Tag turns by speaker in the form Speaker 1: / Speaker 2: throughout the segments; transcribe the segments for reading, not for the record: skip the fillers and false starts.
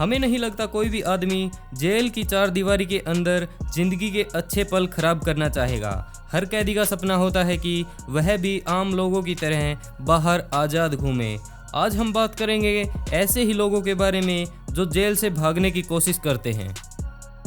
Speaker 1: हमें नहीं लगता कोई भी आदमी जेल की चार दीवारी के अंदर जिंदगी के अच्छे पल खराब करना चाहेगा। हर कैदी का सपना होता है कि वह भी आम लोगों की तरह बाहर आज़ाद घूमे। आज हम बात करेंगे ऐसे ही लोगों के बारे में जो जेल से भागने की कोशिश करते हैं।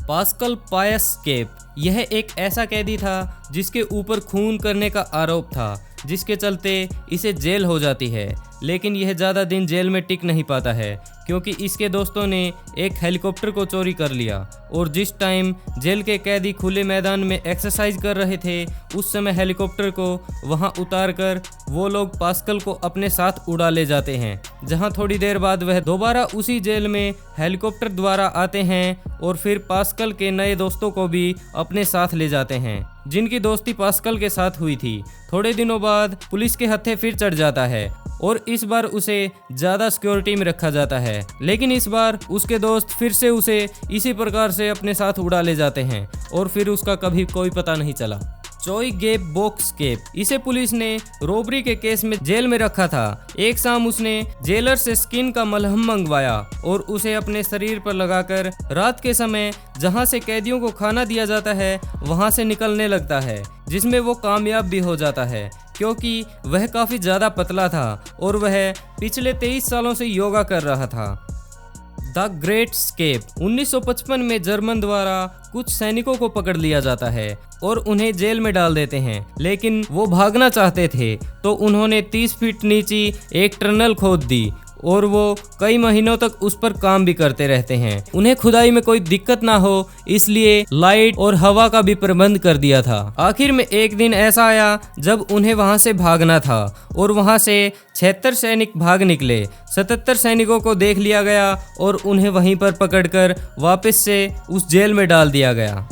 Speaker 1: पास्कल पायस-कैप यह एक ऐसा कैदी था जिसके ऊपर खून करने का आरोप था, जिसके चलते इसे जेल हो जाती है। लेकिन यह ज़्यादा दिन जेल में टिक नहीं पाता है क्योंकि इसके दोस्तों ने एक हेलीकॉप्टर को चोरी कर लिया और जिस टाइम जेल के कैदी खुले मैदान में एक्सरसाइज कर रहे थे उस समय हेलीकॉप्टर को वहां उतारकर वो लोग पास्कल को अपने साथ उड़ा ले जाते हैं, जहां थोड़ी देर बाद वह दोबारा उसी जेल में हेलीकॉप्टर द्वारा आते हैं और फिर पास्कल के नए दोस्तों को भी अपने साथ ले जाते हैं, जिनकी दोस्ती पास्कल के साथ हुई थी। थोड़े दिनों बाद पुलिस के हत्थे फिर चढ़ जाता है और इस बार उसे ज़्यादा सिक्योरिटी में रखा जाता है, लेकिन इस बार उसके दोस्त फिर से उसे इसी प्रकार से अपने साथ उड़ा ले जाते हैं और फिर उसका कभी कोई पता नहीं चला। चोई गेप बॉक्स-कैप इसे पुलिस ने रॉबरी के केस में जेल में रखा था। एक शाम उसने जेलर से स्किन का मलहम मंगवाया और उसे अपने शरीर पर लगाकर रात के समय जहां से कैदियों को खाना दिया जाता है वहां से निकलने लगता है, जिसमें वो कामयाब भी हो जाता है क्योंकि वह काफ़ी ज़्यादा पतला था और वह पिछले 23 सालों से योगा कर रहा था। द ग्रेट एस्केप 1955 में जर्मन द्वारा कुछ सैनिकों को पकड़ लिया जाता है और उन्हें जेल में डाल देते हैं, लेकिन वो भागना चाहते थे तो उन्होंने 30 फीट नीचे एक टनल खोद दी और वो कई महीनों तक उस पर काम भी करते रहते हैं। उन्हें खुदाई में कोई दिक्कत ना हो इसलिए लाइट और हवा का भी प्रबंध कर दिया था। आखिर में एक दिन ऐसा आया जब उन्हें वहां से भागना था और वहां से 76 सैनिक भाग निकले। 77 सैनिकों को देख लिया गया और उन्हें वहीं पर पकड़कर वापस से उस जेल में डाल दिया गया।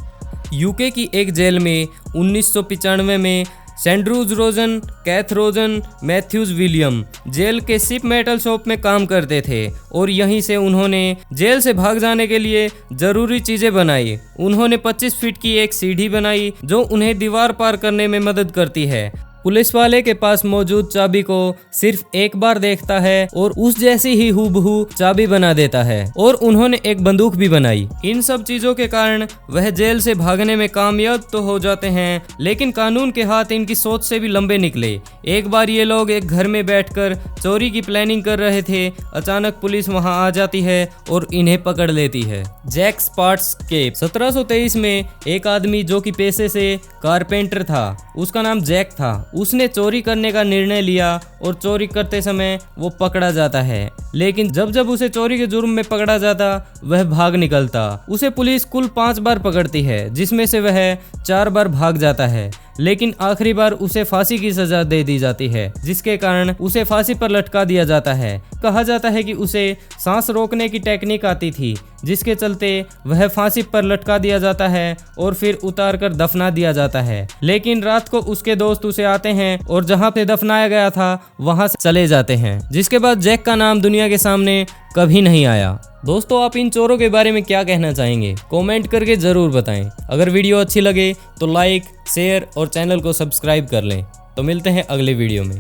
Speaker 1: यूके की एक जेल में 1995 में सैंड्रूज रोजन, कैथ रोजन, मैथ्यूज विलियम जेल के शिप मेटल शॉप में काम करते थे और यहीं से उन्होंने जेल से भाग जाने के लिए ज़रूरी चीज़ें बनाई। उन्होंने 25 फीट की एक सीढ़ी बनाई जो उन्हें दीवार पार करने में मदद करती है। पुलिस वाले के पास मौजूद चाबी को सिर्फ एक बार देखता है और उस जैसी ही हूबहू चाबी बना देता है और उन्होंने एक बंदूक भी बनाई। इन सब चीजों के कारण वह जेल से भागने में कामयाब तो हो जाते हैं, लेकिन कानून के हाथ इनकी सोच से भी लंबे निकले। एक बार ये लोग एक घर में बैठकर चोरी की प्लानिंग कर रहे थे। अचानक पुलिस वहां आ जाती है और इन्हें पकड़ लेती है। जैक स्पार्ट्स-कैप 1723 में एक आदमी जो कि पेशे से कारपेंटर था, उसका नाम जैक था, उसने चोरी करने का निर्णय लिया और चोरी करते समय वो पकड़ा जाता है। लेकिन जब उसे चोरी के जुर्म में पकड़ा जाता वह भाग निकलता। उसे पुलिस कुल 5 बार पकड़ती है, जिसमें से वह 4 बार भाग जाता है, लेकिन आखिरी बार उसे फांसी की सजा दे दी जाती है, जिसके कारण उसे फांसी पर लटका दिया जाता है। कहा जाता है कि उसे सांस रोकने की टेक्निक आती थी, जिसके चलते वह फांसी पर लटका दिया जाता है और फिर उतार कर दफना दिया जाता है। लेकिन रात को उसके दोस्त उसे आते हैं और जहां पे दफनाया गया था वहां से चले जाते हैं, जिसके बाद जैक का नाम दुनिया के सामने कभी नहीं आया। दोस्तों, आप इन चोरों के बारे में क्या कहना चाहेंगे? कमेंट करके ज़रूर बताएं। अगर वीडियो अच्छी लगे तो लाइक, शेयर और चैनल को सब्सक्राइब कर लें। तो मिलते हैं अगले वीडियो में।